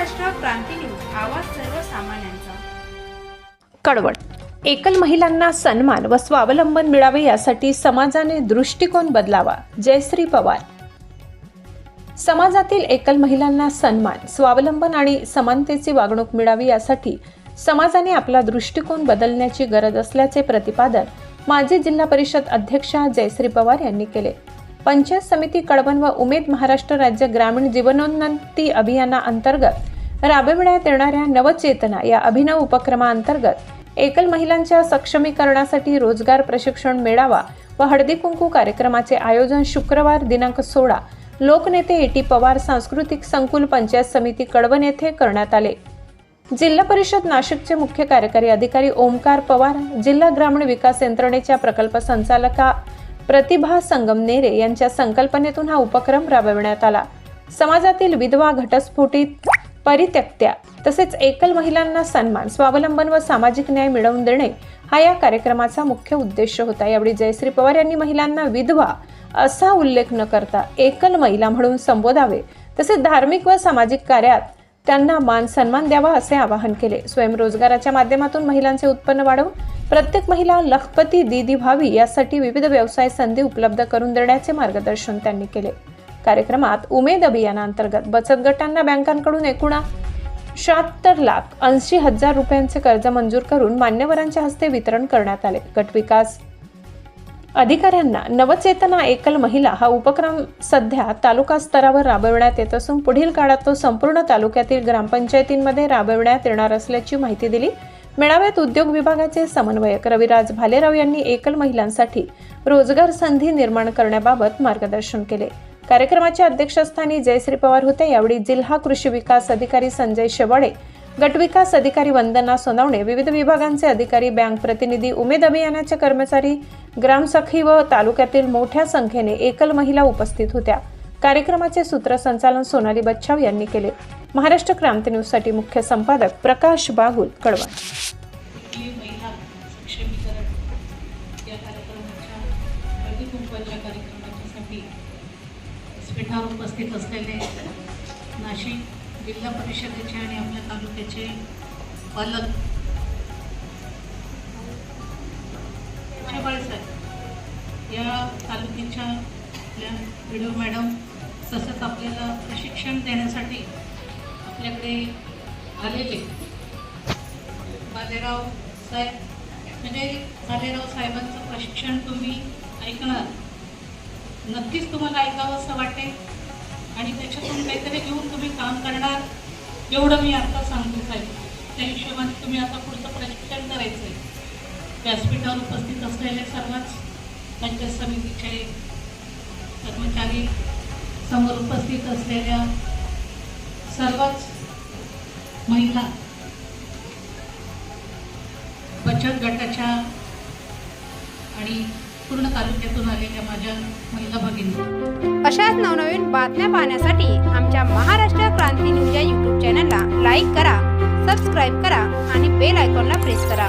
महाराष्ट्र क्रांती news, आवाज सर्वसामान्यांचा. कडवट एकल महिलांना सन्मान व स्वावलंबन मिळावे यासाठी समाजाने दृष्टिकोन बदलावा. जयश्री पवार. समाजातील एकल महिलांना सन्मान, स्वावलंबन आणि समानतेची वागणूक मिळावी यासाठी समाजाने आपला दृष्टिकोन बदलण्याची गरज असल्याचे प्रतिपादन माजी जिल्हा परिषद अध्यक्षा जयश्री पवार यांनी केले. पंचायत समिती कडवण व उमेद महाराष्ट्र राज्य ग्रामीण जीवनोन्नती अभियानाअंतर्गत राबविण्यात येणाऱ्या नवचेतना या अभिनव उपक्रमाअंतर्गत एकल महिलांच्या सक्षमीकरणासाठी रोजगार प्रशिक्षण मेळावा व हळदी कुंकू कार्यक्रमाचे आयोजन शुक्रवार दिनांक 16 लोकनेते ए.टी. पवार सांस्कृतिक संकुल पंचायत समिती कडवण येथे करण्यात आले. जिल्हा परिषद नाशिकचे मुख्य कार्यकारी अधिकारी ओमकार पवार, जिल्हा ग्रामीण विकास यंत्रणेच्या प्रकल्प संचालका प्रतिभा संगमनेरे यांच्या संकल्पनेतून हा उपक्रम राबविण्यात आला. समाजातील विधवा, घटस्फोटित, परित्यक्त्या तसेच एकल महिलांना सन्मान, स्वावलंबन व सामाजिक न्याय मिळवून देणे हा या कार्यक्रमाचा मुख्य उद्देश होता. यावेळी जयश्री पवार यांनी महिलांना विधवा असा उल्लेख न करता एकल महिला म्हणून संबोधावे, तसेच धार्मिक व सामाजिक कार्यात त्यांना मान सन्मान द्यावा असे आवाहन केले. स्वयंरोजगाराच्या माध्यमातून महिलांचे उत्पन्न वाढवून प्रत्येक महिला लखपती दीदी व्हावी यासाठी विविध व्यवसाय संधी उपलब्ध करून देण्याचे मार्गदर्शन त्यांनी केले. कार्यक्रमात उमेद अभियानाअंतर्गत बचत गटांना बँकांकडून एकूण 76,80,000 रुपयांचे कर्ज मंजूर करून मान्यवरांच्या हस्ते वितरण करण्यात आले. गटविकास अधिकाऱ्यांना नवचेतना एकल महिला हा उपक्रम सध्या तालुका स्तरावर राबविण्यात येत असून पुढील काळात तो संपूर्ण तालुक्यातील ग्रामपंचायतींमध्ये राबविण्यात येणार असल्याची माहिती दिली. मेळाव्यात उद्योग विभागाचे समन्वयक रविराज भालेराव यांनी एकल महिलांसाठी रोजगार संधी निर्माण करण्याबाबत मार्गदर्शन केले. कार्यक्रमाच्या अध्यक्षस्थानी जयश्री पवार होते. यावेळी जिल्हा कृषी विकास अधिकारी संजय शेवाळे, गटविकास अधिकारी वंदना सोनवणे, विविध विभागांचे अधिकारी, बँक प्रतिनिधी, उमेद अभियानाचे कर्मचारी, ग्रामसखी व तालुक्यातील मोठ्या संख्येने एकल महिला उपस्थित होत्या. कार्यक्रमाचे सूत्रसंचालन सोनाली बच्छाव यांनी केले. महाराष्ट्र क्रांती न्यूज साठी मुख्य संपादक प्रकाश बागुल, कडवण. महिला सक्षमीकरण या कार्यक्रमासाठी स्पिठावर उपस्थित असलेले नाशिक जिल्हा परिषदेचे आणि आपल्या तालुक्याचे पालक साहेब, या तालुक्याच्या आपल्या व्हिडिओ मॅडम, तसंच आपल्याला प्रशिक्षण देण्यासाठी आपल्याकडे आलेले भालेराव साहेब, म्हणजे भालेराव साहेबांचं प्रशिक्षण तुम्ही ऐकणार, नक्कीच तुम्हाला ऐकावं असं वाटेल आणि त्याच्यातून काहीतरी घेऊन तुम्ही काम करणार, एवढं मी आता सांगतो साहेब. त्या हिशोबाने तुम्ही आता पुढचं प्रशिक्षण करायचं आहे. व्यासपीठावर उपस्थित असलेले सर्वच पंचायत समितीचे कर्मचारी, समोर उपस्थित असलेल्या सर्वच महिला, बचत गटाच्या आणि पूर्ण तालुक्यातून आलेल्या माझ्या महिला भगिनी, अशाच नवनवीन बातम्या पाहण्यासाठी आमच्या महाराष्ट्र क्रांती न्यूज या YouTube चॅनलला लाईक करा, सबस्क्राईब करा आणि बेल आयकॉनला प्रेस करा.